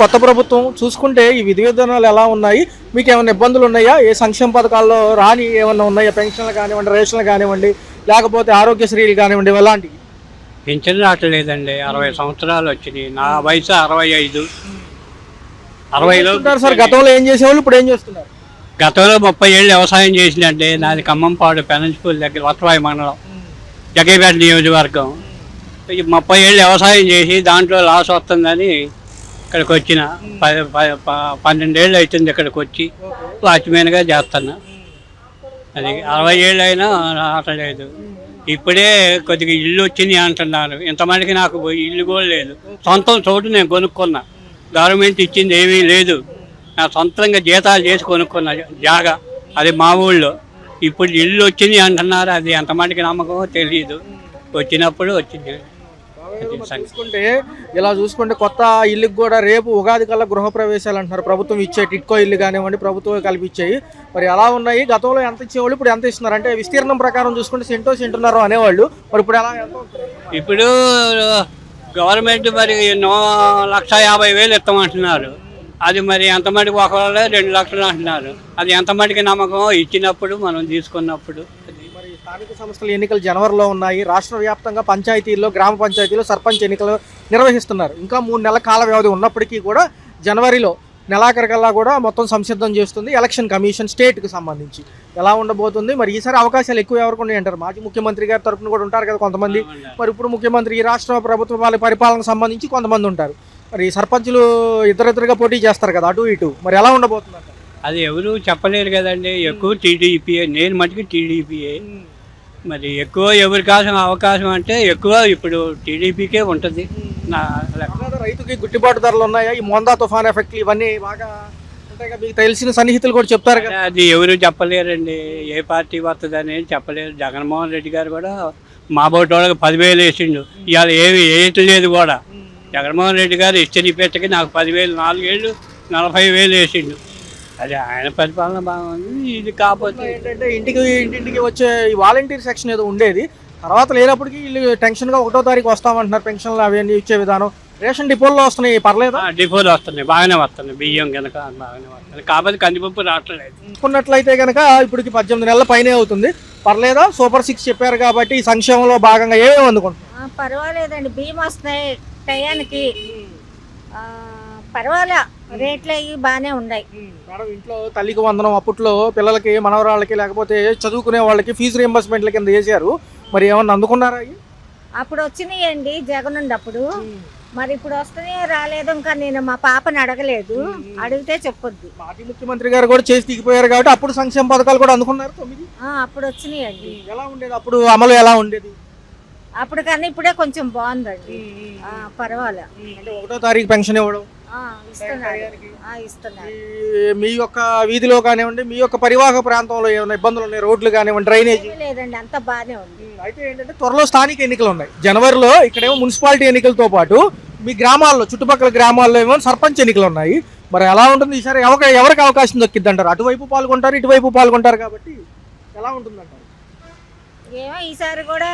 కొత్త ప్రభుత్వం చూసుకుంటే ఈ విధి విధానాలు ఎలా ఉన్నాయి, మీకు ఏమైనా ఇబ్బందులు ఉన్నాయా? ఏ సంక్షేమ పథకాల్లో రాని ఏమైనా ఉన్నాయా? పెన్షన్లు కానివ్వండి, రేషన్లు కానివ్వండి, లేకపోతే ఆరోగ్యశ్రీలు కానివ్వండి, ఇలాంటివి. పింఛన్ రావట్లేదండి. 60 సంవత్సరాలు వచ్చినాయి. నా వయసు 65. 60లో సార్ గతంలో ఏం చేసేవాళ్ళు, ఇప్పుడు ఏం చేస్తున్నారు? గతంలో 30 ఏళ్ళు వ్యవసాయం చేసిందండి. నాది ఖమ్మంపాడు పెనంచిపూల్ దగ్గర వత్రవాయి మండలం, జగ్గైపేట నియోజకవర్గం. 30 ఏళ్ళు వ్యవసాయం చేసి దాంట్లో లాస్ వస్తుందని ఇక్కడికి వచ్చిన 12 ఏళ్ళు అవుతుంది ఇక్కడికి వచ్చి వాచ్మెన్గా చేస్తున్నా. అది 60 ఏళ్ళు అయినా రావట్లేదు. ఇప్పుడే కొద్దిగా ఇల్లు వచ్చినాయి అంటున్నారు. ఇంతమందికి నాకు ఇల్లు కూడా లేదు. సొంతం చోటు నేను కొనుక్కున్నా. గవర్నమెంట్ ఇచ్చింది ఏమీ లేదు. నా సొంతంగా జీతాలు చేసి కొనుక్కున్న జాగా అది మా ఊళ్ళో. ఇప్పుడు ఇల్లు వచ్చింది అంటున్నారు. అది ఎంతమందికి నమ్మకమో తెలియదు. వచ్చినప్పుడు వచ్చింది. చూసుకుంటే ఇలా చూసుకుంటే కొత్త ఇల్లుకి కూడా రేపు ఉగాది కల్లా గృహప్రవేశాలు అంటున్నారు. ప్రభుత్వం ఇచ్చే టిట్కో ఇల్లు కానివ్వండి, ప్రభుత్వం కల్పించాయి. మరి ఎలా ఉన్నాయి? గతంలో ఎంత ఇచ్చేవాళ్ళు, ఇప్పుడు ఎంత ఇస్తున్నారు? అంటే విస్తీర్ణం ప్రకారం చూసుకుంటే సెంటున్నర అనేవాళ్ళు, మరి ఇప్పుడు ఎలా? ఇప్పుడు గవర్నమెంట్ మరి 1,50,000 ఇస్తామంటున్నారు. అది మరి ఎంతమందికి ఒకవేళ 2 లక్షలు అంటున్నారు. అది ఎంతమందికి నమ్మకం ఇచ్చినప్పుడు మనం తీసుకున్నప్పుడు. మరి స్థానిక సంస్థల ఎన్నికలు జనవరిలో ఉన్నాయి. రాష్ట్ర వ్యాప్తంగా పంచాయతీల్లో, గ్రామ పంచాయతీలో సర్పంచ్ ఎన్నికలు నిర్వహిస్తున్నారు. ఇంకా 3 నెలల కాల వ్యవధి ఉన్నప్పటికీ కూడా జనవరిలో నెలాఖరికల్లా కూడా మొత్తం సంసిద్ధం చేస్తుంది ఎలక్షన్ కమిషన్ స్టేట్కి సంబంధించి. ఎలా ఉండబోతుంది మరి? ఈసారి అవకాశాలు ఎక్కువ ఎవరికి ఉన్నాయి అంటారు? మాజీ ముఖ్యమంత్రి గారి తరఫున కూడా ఉంటారు కదా కొంతమంది. మరి ఇప్పుడు ముఖ్యమంత్రి, ఈ రాష్ట్ర ప్రభుత్వ పరిపాలనకు సంబంధించి కొంతమంది ఉంటారు. మరి సర్పంచులు ఇద్దరిద్దరుగా పోటీ చేస్తారు కదా, అటు ఇటు. మరి ఎలా ఉండబోతుంది? అది ఎవరు చెప్పలేరు కదండి. ఎక్కువ టీడీపీఏ, నేను మటుకు టీడీపీఏ. మరి ఎక్కువ ఎవరికి అవకాశం అంటే ఎక్కువ ఇప్పుడు టీడీపీకే ఉంటుంది. రైతుకి గిట్టుబాటు ధరలు ఉన్నాయా? ఈ మోందా తుఫాన్ ఎఫెక్ట్ ఇవన్నీ బాగా ఉంటాయి కదా, మీకు తెలిసిన సన్నిహితులు కూడా చెప్తారు కదా. అది ఎవరు చెప్పలేరండి. ఏ పార్టీ వస్తుంది అనేది చెప్పలేరు. జగన్మోహన్ రెడ్డి గారు కూడా మా బోటి వాళ్ళకి 10,000 వేసిండు. ఇవాళ ఏమి వేయట్లేదు కూడా. జగన్మోహన్ రెడ్డి గారు ఇచ్చని పెట్టకి నాకు 10,000, 4 ఏళ్ళు 40,000 వేసిండు. అది ఆయన పరిపాలన బాగుంది. ఇది కాకపోతే ఏంటంటే ఇంటింటికి వచ్చే ఈ వాలంటీర్ సెక్షన్ ఏదో ఉండేది, తర్వాత లేనప్పటికీ వీళ్ళు టెన్షన్గా 1వ తారీఖు వస్తామంటున్నారు. పెన్షన్లు అవన్నీ ఇచ్చే విధానం రేషన్ డిపోల్లో వస్తున్నాయి, పర్లేదా? డిపోలు వస్తున్నాయి, బాగానే వస్తున్నాయి. బియ్యం కనుక బాగానే వస్తున్నాయి. కాకపోతే కందిపప్పు రావట్లేదు. అనుకున్నట్లయితే కనుక ఇప్పటికి 18 నెలల పైనే అవుతుంది. పర్లేదా? సూపర్ 6 చెప్పారు కాబట్టి ఈ సంక్షేమంలో భాగంగా ఏమేమి అందుకుంటున్నారు? పర్వాలేదండి. బియ్యం వస్తున్నాయి టయానికి. పర్వాలే, రేట్లు అవి బాగానే ఉన్నాయి. మేడం, ఇంట్లో తల్లికి వందనం అప్పట్లో పిల్లలకి, మనవరాళ్ళకి, లేకపోతే చదువుకునే వాళ్ళకి ఫీజు రియంబర్స్మెంట్ల కింద చేశారు. మరి ఏమన్నా అందుకున్నారా? అప్పుడు వచ్చినాయండి జగన్ ఉన్నప్పుడు. మరి ఇప్పుడు వస్తున్నాయో రాలేదు. ఇంకా నేను మా పాపని అడగలేదు. అడిగితే చెప్పొద్దు. మాజీ ముఖ్యమంత్రి గారు కూడా చేసి దిగిపోయారు కాబట్టి అప్పుడు సంక్షేమ పథకాలు కూడా అందుకున్నారు. 9 అప్పుడు వచ్చినాయండి. ఎలా ఉండేది అప్పుడు? అమలు ఎలా ఉండేది అప్పుడు కన్నా ఇప్పుడే కొంచెం బాగుందండి. పర్వాలే. అంటే 1వ తారీఖు పెన్షన్ ఇవ్వడం ఇస్తున్నారు. మీ యొక్క వీధిలో కానివ్వండి, మీ యొక్క పరివాహక ప్రాంతంలో ఏమైనా ఇబ్బందులు ఉన్నాయి? రోడ్లు కానివ్వండి, డ్రైనేజీ? లేదండి, అంత బాగానే ఉంది. అయితే ఏంటంటే త్వరలో స్థానిక ఎన్నికలు ఉన్నాయి జనవరిలో. ఇక్కడేమో మున్సిపాలిటీ ఎన్నికలతో పాటు మీ గ్రామాల్లో, చుట్టుపక్కల గ్రామాల్లో ఏమో సర్పంచ్ ఎన్నికలు ఉన్నాయి. మరి ఎలా ఉంటుంది ఈసారి? ఎవరికి అవకాశం దక్కిద్ది అంటారు? అటువైపు పాల్గొంటారు, ఇటువైపు పాల్గొంటారు కాబట్టి ఎలా ఉంటుంది అంటారు? ఏమో ఈసారి కూడా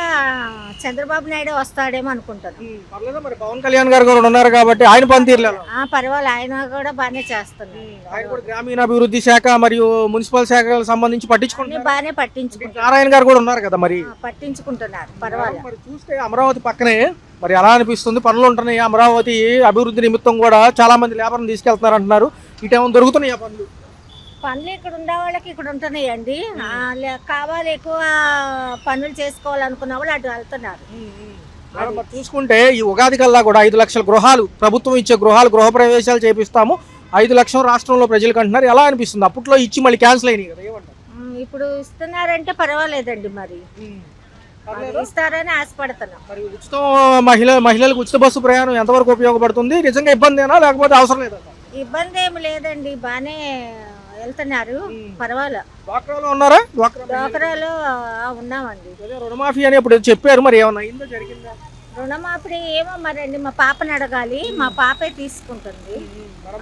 చంద్రబాబు నాయుడు వస్తాడేమో అనుకుంటాను. పర్లేదా? మరి పవన్ కళ్యాణ్ గారు కూడా ఉన్నారు కాబట్టి ఆయన పనితీరులేదు. పర్వాలేదు, ఆయన కూడా బాగానే చేస్తున్నారు. ఆయన కూడా గ్రామీణాభివృద్ధి శాఖ మరియు మున్సిపల్ శాఖలకు సంబంధించి పట్టించుకుంటున్నారు. బాగానే పట్టించుకుంటారు. నారాయణ గారు కూడా ఉన్నారు కదా, మరి పట్టించుకుంటున్నారు. పర్వాలేదు. మరి చూస్తే అమరావతి పక్కనే మరి ఎలా అనిపిస్తుంది? పనులు ఉంటున్నాయి. అమరావతి అభివృద్ధి నిమిత్తం కూడా చాలా మంది లేబర్ని తీసుకెళ్తున్నారు అంటున్నారు. ఇటేమో దొరుకుతున్నాయి పనులు. పనులు ఇక్కడ ఉండే వాళ్ళకి ఇక్కడ ఉంటున్నాయండి. కావాలి ఎక్కువ పనులు చేసుకోవాలనుకున్న వాళ్ళు అటు వెళ్తున్నారు. చూసుకుంటే ఈ ఉగాది కల్లా కూడా 5 లక్షల గృహాలు, ప్రభుత్వం ఇచ్చే గృహప్రవేశాలు చేపిస్తాము, 5 లక్షలు రాష్ట్రంలో ప్రజలకు అంటున్నారు. ఎలా అనిపిస్తుంది? అప్పట్లో ఇచ్చి మళ్ళీ క్యాన్సిల్ అయినాయి కదా, ఏమంటారు? ఇప్పుడు ఇస్తున్నారంటే పర్వాలేదండి. మరి ఇస్తారని ఆశపడుతున్నాం. మరి ఉచితం మహిళలకు ఉచిత బస్సు ప్రయాణం ఎంతవరకు ఉపయోగపడుతుంది? నిజంగా ఇబ్బందేనా లేకపోతే అవసరం లేదా? ఇబ్బంది ఏమి లేదండి, బాగానే వెళ్తున్నారు. పర్వాలే. డ్వాక్రాలో ఉన్నారా? డ్వాక్రాలో ఉన్నామండి. రుణమాఫీ అని ఇప్పుడు చెప్పారు, మరి ఏమన్నా అయిందో, జరిగిందా? రుణమాఫీ ఏమో మరండి, మా పాపని అడగాలి. మా పాపే తీసుకుంటుంది.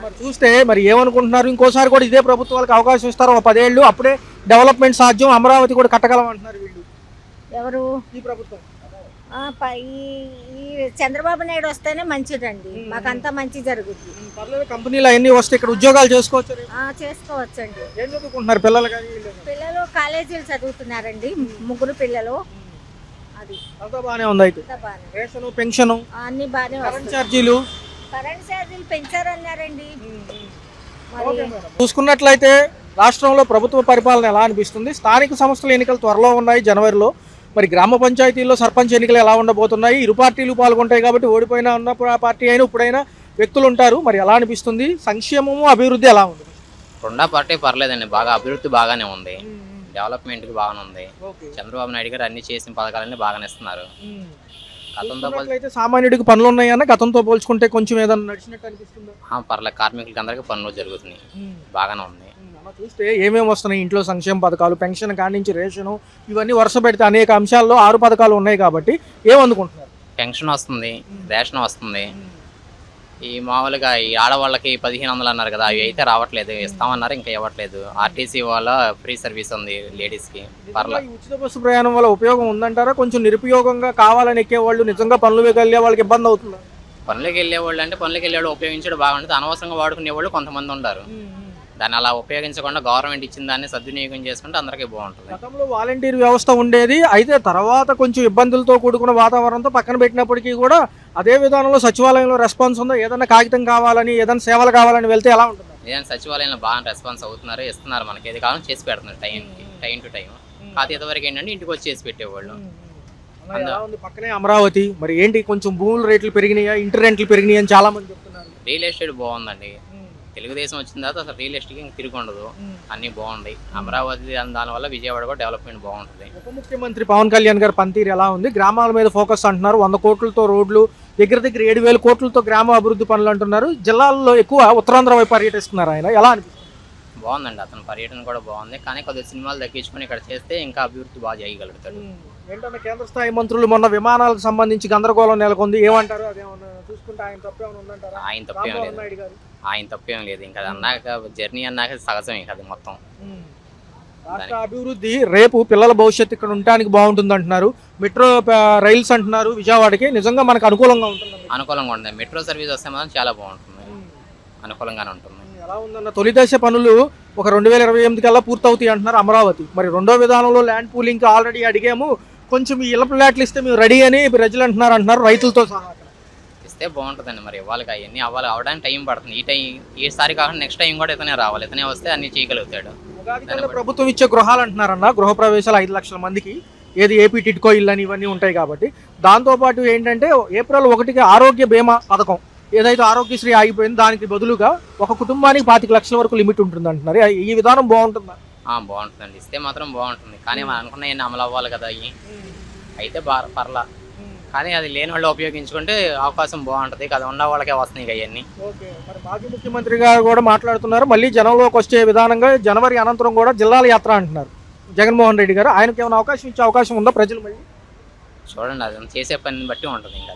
మరి చూస్తే మరి ఏమనుకుంటున్నారు? ఇంకోసారి కూడా ఇదే ప్రభుత్వాలకు అవకాశం ఇస్తారు, 10 ఏళ్ళు, అప్పుడే డెవలప్మెంట్ సాధ్యం, అమరావతి కూడా కట్టగలం అంటున్నారు వీళ్ళు. ఎవరు? ఈ ప్రభుత్వం. ఈ మరి చంద్రబాబు నాయుడు వస్తేనే మంచిదండి, మాకంతా మంచి జరుగుద్ది. పర్లేదు, కంపెనీలు అవన్నీ వస్తే ఇక్కడ ఉద్యోగాలు చేసుకోవచ్చు. చేసుకోవచ్చండి. ఏం చదువుకుంటున్నారు పిల్లలు కానీ వీళ్ళు కానీ? పిల్లలు కాలేజీలు చదువుతున్నారండి, 3 పిల్లలు. అది అంతా బాగానే ఉంది. అయితే అంతా బాగానే, రేషన్, పెన్షన్, అన్ని బాగానే కరెంట్ వస్తాయి. ఛార్జీలు కరెంట్ ఛార్జీలు పెంచారన్నారండి. మరి చూసుకున్నట్లయితే రాష్ట్రంలో ప్రభుత్వ పరిపాలన ఎలా అనిపిస్తుంది? స్థానిక సంస్థల ఎన్నికలు త్వరలో ఉన్నాయి జనవరిలో. మరి గ్రామ పంచాయతీల్లో సర్పంచ్ ఎన్నికలు ఎలా ఉండబోతున్నాయి? ఇరు పార్టీలు పాల్గొంటాయి కాబట్టి ఓడిపోయినా ఉన్న పార్టీ అయినా ఇప్పుడైనా వ్యక్తులు ఉంటారు. మరి ఎలా అనిపిస్తుంది? సంక్షేమము అభివృద్ధి ఎలా ఉంది? రెండో పార్టీ పర్లేదండి, బాగా అభివృద్ధి బాగానే ఉంది, డెవలప్మెంట్కి బాగానే ఉంది. చంద్రబాబు నాయుడు గారు అన్ని చేసిన పథకాలన్నీ బాగానే ఇస్తున్నారు. గతంతో అయితే సామాన్యుడికి పనులు ఉన్నాయన్న గతంతో పోల్చుకుంటే కొంచెం ఏదైనా నడిచినట్టు అనిపిస్తుందా? పర్లేదు, కార్మికులకి అందరికీ పనులు జరుగుతున్నాయి, బాగానే ఉంది. అలా చూస్తే ఏమేమి వస్తున్నాయి ఇంట్లో? సంక్షేమ పథకాలు, పెన్షన్ కాడి నుంచి రేషను, ఇవన్నీ వరుస పెడితే అనేక అంశాల్లో 6 పథకాలు ఉన్నాయి కాబట్టి ఏమనుకుంటున్నారు? పెన్షన్ వస్తుంది, రేషన్ వస్తుంది. ఈ మామూలుగా ఈ ఆడవాళ్ళకి 1500 అన్నారు కదా, అవి అయితే రావట్లేదు, ఇస్తామన్నారు, ఇంకా ఇవ్వట్లేదు. ఆర్టీసీ వాళ్ళ ఫ్రీ సర్వీస్ ఉంది లేడీస్కి, పర్లేదు. ఈ ఉచిత బస్సు ప్రయాణం వల్ల ఉపయోగం ఉందంటారా? కొంచెం నిరుపయోగంగా కావాలని ఎక్కేవాళ్ళు నిజంగా పనులు వెళ్ళే వాళ్ళకి ఇబ్బంది అవుతుంది. పనులకి వెళ్ళేవాళ్ళు అంటే పనులకి వెళ్ళేవాళ్ళు ఉపయోగించడం బాగుంటుంది, అనవసరంగా వాడుకునేవాళ్ళు కొంతమంది ఉంటారు. దాన్ని అలా ఉపయోగించకుండా గవర్నమెంట్ ఇచ్చిన దాన్ని సద్వినియోగం చేసుకుంటే అందరికీ బాగుంటుంది. గతంలో వాలంటీర్ వ్యవస్థ ఉండేది, అయితే తర్వాత కొంచెం ఇబ్బందులతో కూడుకున్న వాతావరణంతో పక్కన పెట్టినప్పటికీ కూడా అదే విధానంలో సచివాలయంలో రెస్పాన్స్ ఉందో? ఏదైనా కాగితం కావాలని, ఏదైనా సేవలు కావాలని వెళ్తే ఎలా ఉంటుంది? ఏదైనా సచివాలయంలో బాగా రెస్పాన్స్ అవుతున్నారు, ఇస్తున్నారు, మనకి ఏది కావాలని చేసి పెడుతున్నారు టైం టు టైం. కాదు ఇంతవరకు ఏంటంటే ఇంటికి వచ్చి చేసి పెట్టేవాళ్ళు. ఎలా ఉంది? పక్కనే అమరావతి, మరి ఏంటి కొంచెం భూముల రేట్లు పెరిగినాయా, ఇంటి రెంట్లు పెరిగినాయి అని చాలా మంది చెప్తున్నారు. రియల్ ఎస్టేట్ బాగుందండి, తెలుగుదేశం వచ్చిన తర్వాత అసలు రియల్ ఎస్టేట్ ఇంకా తిరిగి ఉండదు, అన్నీ బాగున్నాయి. అమరావతి దానివల్ల విజయవాడ కూడా డెవలప్మెంట్ బాగుంటుంది. ఉప ముఖ్యమంత్రి పవన్ కళ్యాణ్ గారి పనితీరు ఎలా ఉంది? గ్రామాల మీద ఫోకస్ అంటున్నారు, 100 కోట్లతో రోడ్లు, దగ్గర 7,000 కోట్లతో గ్రామ అభివృద్ధి పనులు అంటున్నారు. జిల్లాల్లో ఎక్కువ ఉత్తరాంధ్ర వైపు పర్యటిస్తున్నారు ఆయన, ఎలా అనిపిస్తుంది? బాగుందండి, అతని పర్యటన కూడా బాగుంది, కానీ కొద్దిగా సినిమాలు దక్కించుకొని ఇక్కడ చేస్తే ఇంకా అభివృద్ధి బాగా చేయగలుగుతాడు. ఏంటంటే కేంద్ర స్థాయి మంత్రులు మొన్న విమానాలకు సంబంధించి గందరగోళం నెలకొంది, ఏమంటారు? అదేమన్నా చూసుకుంటే ఆయన తప్పేమైనా ఉందంటారా? ఆయన తప్పేం లేదు, ఆయన తప్పేం లేదు. ఇంకా అన్నాక జర్నీ అన్నాక సహజమే కదా మొత్తం. రాష్ట్ర అభివృద్ధి రేపు పిల్లల భవిష్యత్తు ఇక్కడ ఉండడానికి బాగుంటుంది అంటున్నారు. మెట్రో రైల్స్ అంటున్నారు విజయవాడకి, నిజంగా మనకు అనుకూలంగా ఉంటుంది. అనుకూలంగా ఉంటుంది, మెట్రో సర్వీస్ వస్తే మాత్రం చాలా బాగుంటుంది, అనుకూలంగానే ఉంటుంది. ఎలా ఉందన్న? తొలి దశ పనులు ఒక 2028 కల్లా పూర్తవుతాయి అంటున్నారు అమరావతి. మరి రెండో విధానంలో ల్యాండ్ పూలింగ్ ఆల్రెడీ అడిగాము, కొంచెం ఈ ఇళ్ల ఫ్లాట్లు ఇస్తే మేము రెడీ అని ప్రజలు అంటున్నారు రైతులతో సహా. ఇస్తే బాగుంటుందండి, మరి ఇవ్వాలి, అవన్నీ అవడానికి టైం పడుతుంది. ఈసారి కాకుండా నెక్స్ట్ టైం కూడా ఇతనే రావాలి, ఇతనే వస్తే అన్ని చేయగలుగుతాడు. ప్రభుత్వం ఇచ్చే గృహాలు అంటున్నారన్న, గృహ ప్రవేశాలు 5 లక్షల మందికి, ఏది ఏపీ టిడ్కో ఇల్లు అని ఇవన్నీ ఉంటాయి కాబట్టి. దాంతోపాటు ఏంటంటే ఏప్రిల్ 1కి ఆరోగ్య బీమా పథకం, ఏదైతే ఆరోగ్యశ్రీ ఆగిపోయింది దానికి బదులుగా ఒక కుటుంబానికి 25 లక్షల వరకు లిమిట్ ఉంటుంది అంటున్నారు. ఈ విధానం బాగుంటుందా? బాగుంటుందండి, ఇస్తే మాత్రం బాగుంటుంది, కానీ మనం అనుకున్న అమలు అవ్వాలి కదా, అవి అయితే పర్లా. కానీ అది లేని వాళ్ళు ఉపయోగించుకుంటే అవకాశం బాగుంటుంది కదా, ఉన్న వాళ్ళకే వస్తున్నాయి అవన్నీ. మరి మాజీ ముఖ్యమంత్రి గారు కూడా మాట్లాడుతున్నారు, మళ్ళీ జనంలోకి వచ్చే విధానంగా జనవరి అనంతరం కూడా జిల్లాల యాత్ర అంటున్నారు జగన్మోహన్ రెడ్డి గారు. ఆయనకి ఏమైనా అవకాశం ఇచ్చే అవకాశం ఉందా ప్రజలు? మళ్ళీ చూడండి, అది చేసే పనిని బట్టి ఉంటుంది, ఇంకా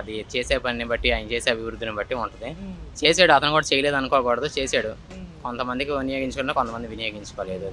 అది చేసే పనిని బట్టి, ఆయన చేసే అభివృద్ధిని బట్టి ఉంటుంది. చేసాడు, అతను కూడా చేయలేదు అనుకోకూడదు, చేసాడు. కొంతమందికి వినియోగించుకున్నా కొంతమంది వినియోగించుకోలేదు.